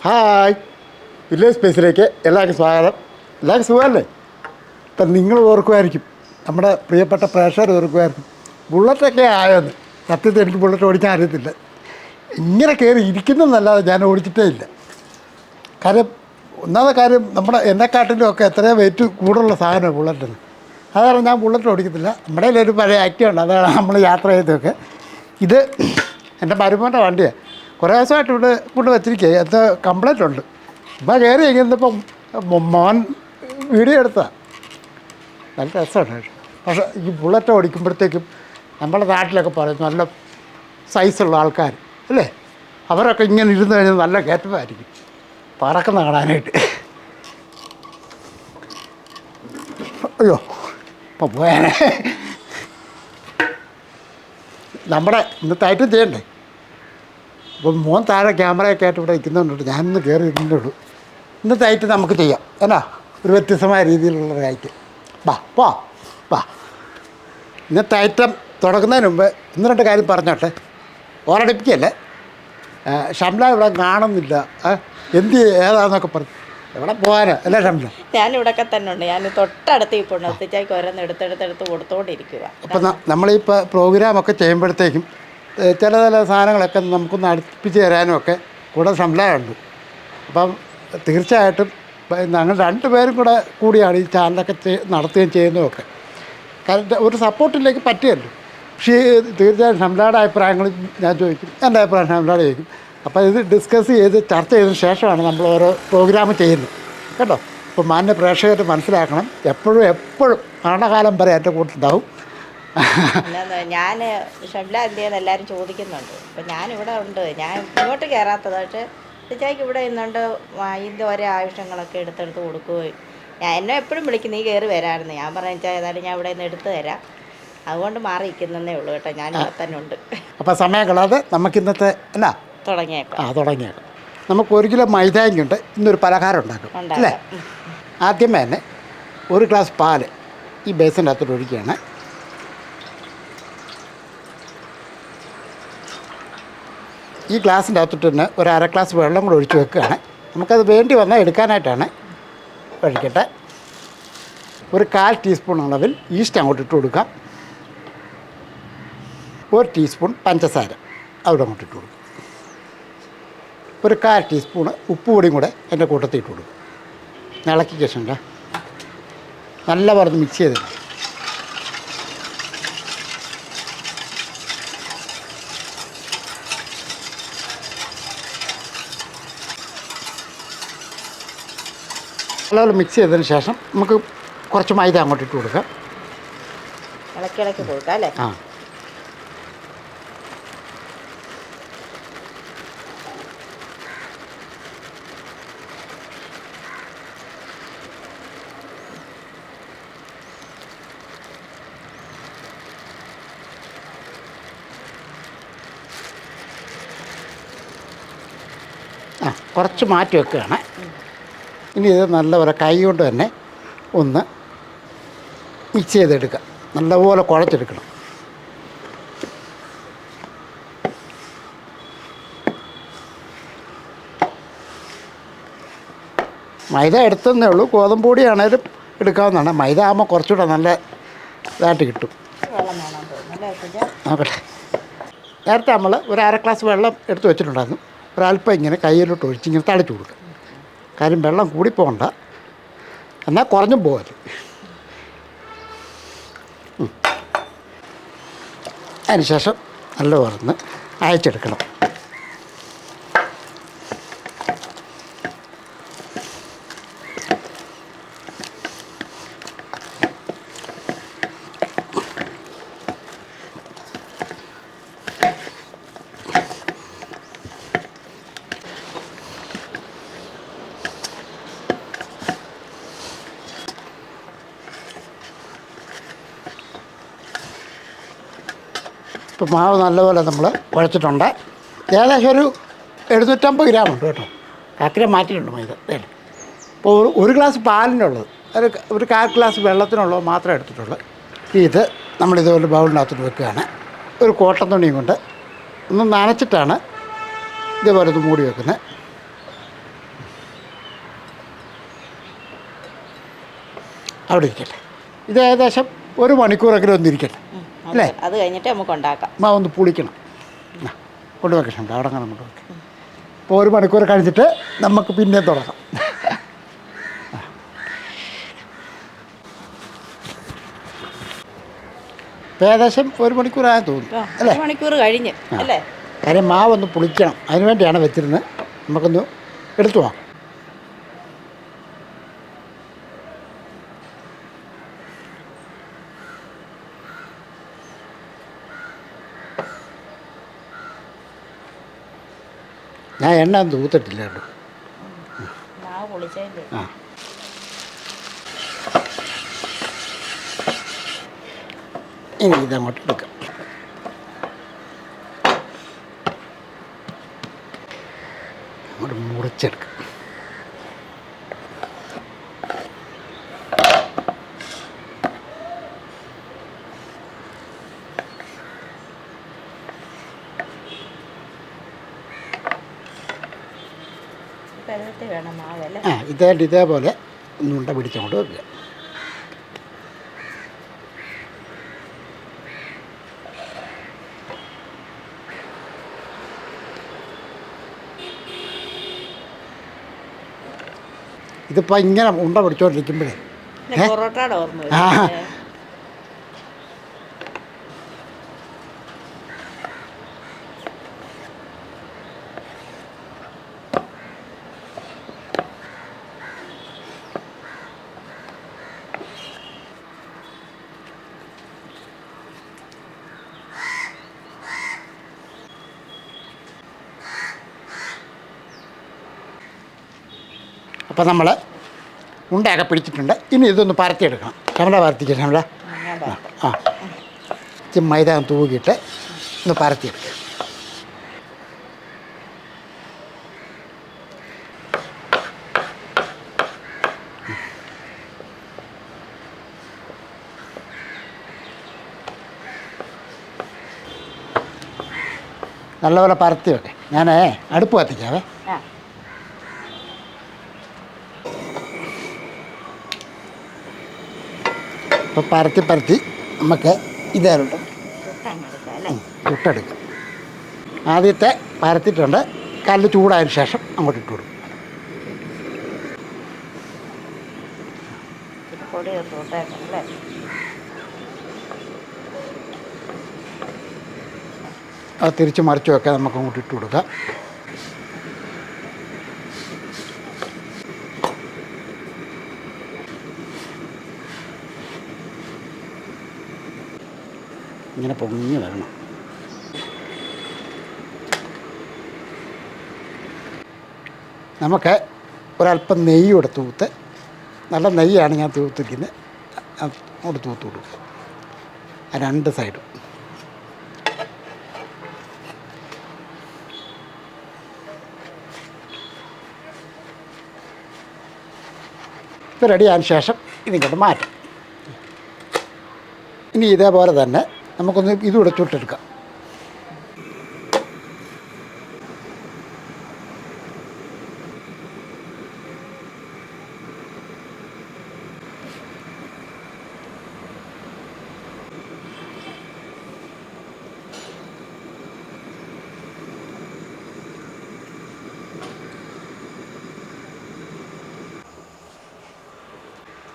Hi, village സ്പേസിലേക്ക് എല്ലാവർക്കും സ്വാഗതം. എല്ലാവർക്കും സുഖമല്ലേ? ഇപ്പം നിങ്ങൾ ഓർക്കുമായിരിക്കും, നമ്മുടെ പ്രിയപ്പെട്ട പ്രേക്ഷകർ ഓർക്കുമായിരിക്കും, ബുള്ളറ്റൊക്കെ ആയോന്ന്. സത്യത്തിൽ എനിക്ക് ബുള്ളറ്റ് ഓടിക്കാൻ അറിയത്തില്ല. ഇങ്ങനെ കയറി ഇരിക്കുന്നതെന്നല്ലാതെ ഞാൻ ഓടിച്ചിട്ടേ ഇല്ല. കാര്യം ഒന്നാമത്തെ കാര്യം, നമ്മുടെ എന്നെക്കാട്ടിലും ഒക്കെ എത്രയോ വെയിറ്റ് കൂടുതലുള്ള സാധനമാണ് ബുള്ളറ്റിന്. അതാണ് ഞാൻ ബുള്ളറ്റ് ഓടിക്കത്തില്ല. നമ്മുടെ ഒരു പഴയ ആക്റ്റീവ് ഉണ്ട്, അതാണ് നമ്മൾ യാത്ര ചെയ്തൊക്കെ. ഇത് എൻ്റെ മരുമോൻ്റെ വണ്ടിയാണ്. കുറേ ദിവസമായിട്ട് ഇവിടെ കൊണ്ട് വെച്ചിരിക്കുക. എന്താ കംപ്ലൈൻ്റ് ഉണ്ട്. ഇപ്പം കയറി കഴിഞ്ഞപ്പം മോൻ വീഡിയോ എടുത്തതാണ്. നല്ല രസമുണ്ട്. പക്ഷേ ഈ ബുള്ളറ്റ് ഓടിക്കുമ്പോഴത്തേക്കും നമ്മുടെ നാട്ടിലൊക്കെ പറയും നല്ല സൈസുള്ള ആൾക്കാർ അല്ലേ, അവരൊക്കെ ഇങ്ങനെ ഇരുന്ന് കഴിഞ്ഞാൽ നല്ല കയറ്റമായിരിക്കും പറക്കുന്ന കാണാനായിട്ട്. അയ്യോ ഇപ്പം പോയാനെ. നമ്മുടെ ഇന്നത്തെ ഐറ്റം ചെയ്യണ്ടേ? അപ്പം മോൻ താഴെ ക്യാമറയൊക്കെ ആയിട്ട് ഇവിടെ ഇരിക്കുന്നുണ്ട്, ഞാനിന്ന് കയറി ഇരുന്നുള്ളൂ. ഇന്നത്തെ ഐറ്റം നമുക്ക് ചെയ്യാം എന്നാ, ഒരു വ്യത്യസ്തമായ രീതിയിലുള്ള ഐറ്റം. വാ. ഇന്നത്തെ ഐറ്റം തുടങ്ങുന്നതിന് മുമ്പ് ഒന്ന് രണ്ട് കാര്യം പറഞ്ഞോട്ടെ. ഓരടിപ്പിക്കല്ലേ, ഷംല ഇവിടെ കാണുന്നില്ല, ഏതാന്നൊക്കെ പറഞ്ഞു. എവിടെ പോകാനാ അല്ലേ ഷംല? ഞാനിവിടെയൊക്കെ തന്നെ ഉണ്ട്. ഞാൻ തൊട്ടടുത്ത് ഈ പൊണ്ണത്തിച്ചായ്ക്ക് ഓരോന്ന് എടുത്തെടുത്ത് കൊടുത്തോണ്ടിരിക്കുക. അപ്പം നമ്മളിപ്പോൾ പ്രോഗ്രാമൊക്കെ ചെയ്യുമ്പോഴത്തേക്കും ചില സാധനങ്ങളൊക്കെ നമുക്കൊന്ന് അടുപ്പിച്ച് തരാനും ഒക്കെ കൂടെ ഷംലയുണ്ട്. അപ്പം തീർച്ചയായിട്ടും ഞങ്ങൾ രണ്ടുപേരും കൂടിയാണ് ഈ ചാനലൊക്കെ നടത്തുകയും ചെയ്യുന്നതൊക്കെ. കാരണം ഒരു സപ്പോർട്ടിലേക്ക് പറ്റുമല്ലോ. പക്ഷേ തീർച്ചയായും ഷംലയുടെ അഭിപ്രായങ്ങൾ ഞാൻ ചോദിക്കും, എൻ്റെ അഭിപ്രായം ഷംലയുടെ ചോദിക്കും. അപ്പോൾ ഇത് ഡിസ്കസ് ചെയ്ത് ചർച്ച ചെയ്തതിന് ശേഷമാണ് നമ്മൾ ഓരോ പ്രോഗ്രാം ചെയ്യുന്നത് കേട്ടോ. അപ്പോൾ മാന്യ പ്രേക്ഷകർ മനസ്സിലാക്കണം, എപ്പോഴും മരണകാലം വരെ എൻ്റെ കൂട്ടുണ്ടാവും. ഞാൻ ഷംല എന്ത് ചെയ്യുന്ന എല്ലാവരും ചോദിക്കുന്നുണ്ട്. അപ്പം ഞാനിവിടെ ഉണ്ട്, ഞാൻ ഇങ്ങോട്ട് കയറാത്തത്. പക്ഷേ തിച്ചായ്ക്ക് ഇവിടെ ഇന്നുണ്ട്. ഇതിൻ്റെ ഓരോ ആവശ്യങ്ങളൊക്കെ എടുത്തെടുത്ത് കൊടുക്കുകയും എന്നെ എപ്പോഴും വിളിക്കും, നീ കയറി വരാമായിരുന്നു. ഞാൻ പറഞ്ഞാൽ ഏതായാലും ഞാൻ ഇവിടെ നിന്ന് എടുത്തു തരാം, അതുകൊണ്ട് മാറിയിരിക്കുന്നതേ ഉള്ളൂ കേട്ടോ. ഞാൻ ഇവിടെ തന്നെ ഉണ്ട്. അപ്പോൾ സമയം കളയാതെ നമുക്കിന്നത്തെ എന്നാ തുടങ്ങിയേക്കാം. നമുക്ക് 1 കിലോ മൈദാങ്കിയുണ്ട്. ഇന്നൊരു പലഹാരം ഉണ്ടാക്കും അല്ലേ. ആദ്യമേ തന്നെ 1 ഗ്ലാസ് പാല് ഈ ബേസിൻ്റെ അകത്തോട്ട് ഒഴിക്കുകയാണ്. ഈ ഗ്ലാസിൻ്റെ അകത്തോട്ട് തന്നെ ഒരു 1/2 ഗ്ലാസ് വെള്ളം കൂടെ ഒഴിച്ച് വെക്കുകയാണ്. നമുക്കത് വേണ്ടി വന്നാൽ എടുക്കാനായിട്ടാണ്. ഒഴിക്കട്ടെ. ഒരു 1/4 ടീസ്പൂൺ അളവിൽ ഈസ്റ്റ് അങ്ങോട്ട് ഇട്ട് കൊടുക്കാം. 1 ടീസ്പൂൺ പഞ്ചസാര അവിടെ അങ്ങോട്ട് ഇട്ട് കൊടുക്കും. ഒരു 1/4 ടീസ്പൂണ് ഉപ്പ് പൊടിയും കൂടെ എൻ്റെ കൂട്ടത്തിൽ ഇട്ട് കൊടുക്കും. ഇളക്കി ശേഷം നല്ല പറഞ്ഞ് മിക്സ് ചെയ്ത് നല്ലപോലെ മിക്സ് ചെയ്തതിന് ശേഷം നമുക്ക് കുറച്ച് മൈദ അങ്ങോട്ട് ഇട്ട് കൊടുക്കാം. ഇളക്കി കൊടുക്കാം അല്ലേ. കുറച്ച് മാറ്റി വെക്കുകയാണ്. ഇനി ഇത് നല്ലപോലെ കൈ കൊണ്ട് തന്നെ ഒന്ന് മിക്സ് ചെയ്തെടുക്കുക. നല്ലപോലെ കുഴച്ചെടുക്കണം. മൈദ എടുത്തതേ ഉള്ളൂ, ഗോതമ്പ് പൊടിയാണേലും എടുക്കാവുന്നതാണ്. മൈദ ആകുമ്പോൾ കുറച്ചുകൂടെ നല്ല ഇതായിട്ട് കിട്ടും. നോക്കട്ടെ. നേരത്തെ നമ്മൾ ഒരു 1/2 ഗ്ലാസ് വെള്ളം എടുത്ത് വെച്ചിട്ടുണ്ടായിരുന്നു. ഒരല്പം ഇങ്ങനെ കയ്യിലോട്ട് ഒഴിച്ച് ഇങ്ങനെ തളിച്ച് കൊടുക്കുക. കാര്യം വെള്ളം കൂടിപ്പോകണ്ട, എന്നാൽ കുറഞ്ഞും പോകരുത്. അതിനുശേഷം നല്ല പറഞ്ഞ് അയച്ചെടുക്കണം. ഇപ്പോൾ മാവ് നല്ലപോലെ നമ്മൾ കുഴച്ചിട്ടുണ്ട്. ഏകദേശം ഒരു 750 ഗ്രാം ഉണ്ട് കേട്ടോ. കാക്കിലെ മാറ്റിയിട്ടുണ്ട് മൈദ. ഇപ്പോൾ 1 ഗ്ലാസ് പാലിനുള്ളത്, ഒരു 1/4 ഗ്ലാസ് വെള്ളത്തിനുള്ളത് മാത്രമേ എടുത്തിട്ടുള്ളൂ. ഇത് നമ്മളിതുപോലെ ബൗളിനകത്തോട്ട് വെക്കുകയാണ്. ഒരു കോട്ടൺ തുണിയും കൊണ്ട് ഒന്ന് നനച്ചിട്ടാണ് ഇതേപോലെ ഒന്ന് മൂടി വെക്കുന്നത്. അവിടെ ഇരിക്കട്ടെ. ഇത് ഏകദേശം 1 മണിക്കൂറെങ്കിലും ഒന്നിരിക്കട്ടെ അല്ലേ? അത് കഴിഞ്ഞിട്ട് നമുക്ക് ഉണ്ടാക്കാം. ഒന്ന് പുളിക്കണം. കൊണ്ടുവെക്കണം, അവിടെ അങ്ങനെ കൊണ്ടുവെക്കാം. അപ്പോൾ 1 മണിക്കൂർ കഴിഞ്ഞിട്ട് നമുക്ക് പിന്നെ തുടങ്ങാം. ഏകദേശം 1 മണിക്കൂറായെന്ന് തോന്നുന്നു അല്ലേ? 1 മണിക്കൂർ കഴിഞ്ഞ് അല്ലേ? കാര്യം മാവൊന്ന് പുളിക്കണം, അതിന് വേണ്ടിയാണ് വെച്ചിരുന്നത്. നമുക്കൊന്ന് എടുത്തു പോകാം. ഞാൻ എണ്ണ ഒന്നും തൂത്തിട്ടില്ല കേട്ടോ. മാവ് പൊളിച്ചതിൻ്റെ ആ ഇനി ഇതങ്ങോട്ട് എടുക്കാം. അങ്ങോട്ട് മുറിച്ചെടുക്കാം. പരുവത്തിൽ വേണം മാവ് അല്ലേ? ഇതേപോലെ ഒന്നുണ്ട പിടിച്ചങ്ങോട്ട് വെക്കുക. ഇതിപ്പോൾ ഇങ്ങനെ ഉണ്ട പിടിച്ചോണ്ടിരിക്കുമ്പോഴേ പൊറോട്ടയുടെ ഓർമ്മ ആ അപ്പോൾ നമ്മൾ ഉണ്ടയൊക്കെ പിടിച്ചിട്ടുണ്ട്. ഇനി ഇതൊന്ന് പരത്തിയെടുക്കണം. ശമല പരത്തിക്കുക. ശമല ആ ഇച്ചിരി മൈദ തൂക്കിയിട്ട് ഒന്ന് പരത്തിയെടുക്കുക. നല്ലപോലെ പരത്തി വെക്കെ. ഞാൻ അടുപ്പ് കത്തിക്കാവേ. അപ്പോൾ പരത്തി നമുക്ക് ഇതേലുണ്ട് ചുട്ടെടുക്കാം. ആദ്യത്തെ പരത്തിയിട്ടുണ്ട്. കല്ല് ചൂടായതിനു ശേഷം അങ്ങോട്ട് ഇട്ട് കൊടുക്കും. അത് തിരിച്ച് മറിച്ച് വെക്കാൻ നമുക്ക് അങ്ങോട്ട് ഇട്ട് കൊടുക്കാം. ഇങ്ങനെ പൊങ്ങി വരണം. നമുക്ക് ഒരല്പം നെയ്യ് കൂടെ തൂത്ത്, നല്ല നെയ്യാണ് ഞാൻ തൂത്തിരിക്കുന്നത്, അങ്ങോട്ട് തൂത്ത് കൊടുക്കുക. ആ 2 സൈഡും. ഇത് റെഡിയായതിനു ശേഷം ഇതിങ്ങോട്ട് മാറ്റാം. ഇനി ഇതേപോലെ തന്നെ നമുക്കൊന്ന് ഇതുകൂടെ ചുട്ടെടുക്കാം.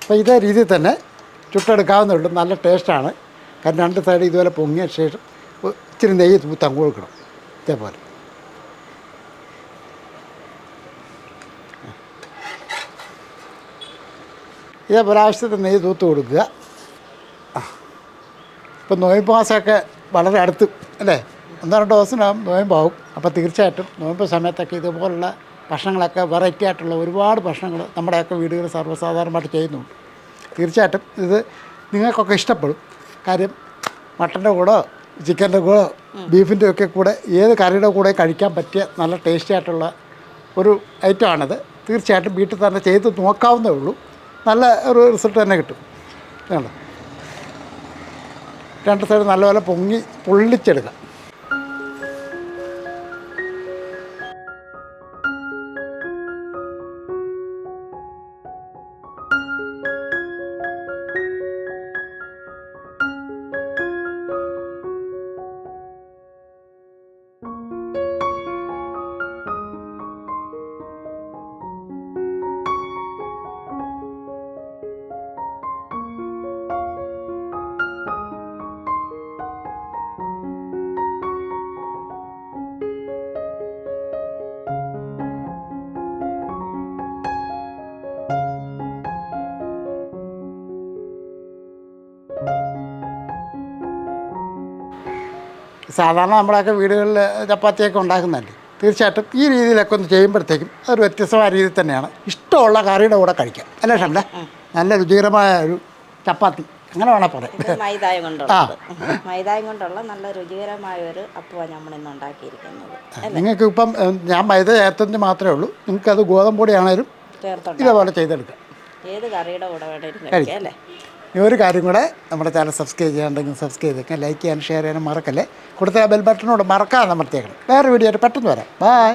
അപ്പോൾ ഇതേ രീതിയിൽ തന്നെ ചുട്ടെടുക്കാവുന്നുള്ളൂ. നല്ല ടേസ്റ്റാണ്. കാരണം 2 സൈഡ് ഇതുപോലെ പൊങ്ങിയ ശേഷം ഇച്ചിരി നെയ്യ് തൂത്തം കൊടുക്കണം. ഇതേപോലെ ആവശ്യത്തിന് നെയ്യ് തൂത്ത് കൊടുക്കുക. ഇപ്പം നോയമ്പ് മാസമൊക്കെ വളരെ അടുത്ത് അല്ലേ? 1-2 ദിവസത്തിനകം നോയമ്പാവും. അപ്പോൾ തീർച്ചയായിട്ടും നോയമ്പ് സമയത്തൊക്കെ ഇതുപോലുള്ള ഭക്ഷണങ്ങളൊക്കെ വെറൈറ്റി ആയിട്ടുള്ള ഒരുപാട് ഭക്ഷണങ്ങൾ നമ്മുടെയൊക്കെ വീടുകളിൽ സർവ്വസാധാരണമായിട്ട് ചെയ്യുന്നുണ്ട്. തീർച്ചയായിട്ടും ഇത് നിങ്ങൾക്കൊക്കെ ഇഷ്ടപ്പെടും. കാര്യം മട്ടൻ്റെ കൂടെ, ചിക്കൻ്റെ കൂടെ, ബീഫിൻ്റെ ഒക്കെ കൂടെ ഏത് കറിയുടെ കൂടെ കഴിക്കാൻ പറ്റിയ നല്ല ടേസ്റ്റി ആയിട്ടുള്ള ഒരു ഐറ്റമാണിത്. തീർച്ചയായിട്ടും വീട്ടിൽ തന്നെ ചെയ്ത് നോക്കാവുന്നേ ഉള്ളൂ. നല്ല ഒരു റിസൾട്ട് തന്നെ കിട്ടും. വേണ്ട 2 സൈഡ് നല്ലപോലെ പൊള്ളിച്ചെടുക്കാം. സാധാരണ നമ്മളൊക്കെ വീടുകളിൽ ചപ്പാത്തിയൊക്കെ ഉണ്ടാക്കുന്നതല്ലേ. തീർച്ചയായിട്ടും ഈ രീതിയിലൊക്കെ ഒന്ന് ചെയ്യുമ്പോഴത്തേക്കും അതൊരു വ്യത്യസ്തമായ രീതിയിൽ തന്നെയാണ്. ഇഷ്ടമുള്ള കറിയുടെ കൂടെ കഴിക്കാം അല്ലേ ഷണ്ട? നല്ല രുചികരമായ ഒരു ചപ്പാത്തി അങ്ങനെ വേണം പറയാം. ഇത് മൈദായം കൊണ്ടുള്ളത്, മൈദായം കൊണ്ടുള്ള നല്ല രുചികരമായ ഒരു അപ്പമാണ് നമ്മൾ ഇന്ന് ഉണ്ടാക്കിയിരിക്കുന്നത്. നിങ്ങൾക്ക് ഇപ്പം ഞാൻ മൈദ ചേർത്തതിന് മാത്രമേ ഉള്ളൂ. നിങ്ങൾക്കത് ഗോതമ്പ് പൊടിയാണേലും ഇതേപോലെ ചെയ്തെടുക്കാം. ഏത് കറിയുടെ കൂടെ വേണമെങ്കിലും കഴിക്കാം അല്ലേ. ഈ ഒരു കാര്യം കൂടെ നമ്മുടെ ചാനൽ സബ്സ്ക്രൈബ് ചെയ്യാണ്ടെങ്കിൽ സബ്സ്ക്രൈബ് ചെയ്തേക്കാം, ലൈക്ക് ചെയ്യാനും ഷെയർ ചെയ്യാനും മറക്കല്ലേ. കൊടുത്ത ബെൽ ബട്ടനോട് മറക്കാതെ അമർത്തിയേക്കണം. വേറെ വീഡിയോ ആയിട്ട് പെട്ടെന്ന് വരാം. ബൈ.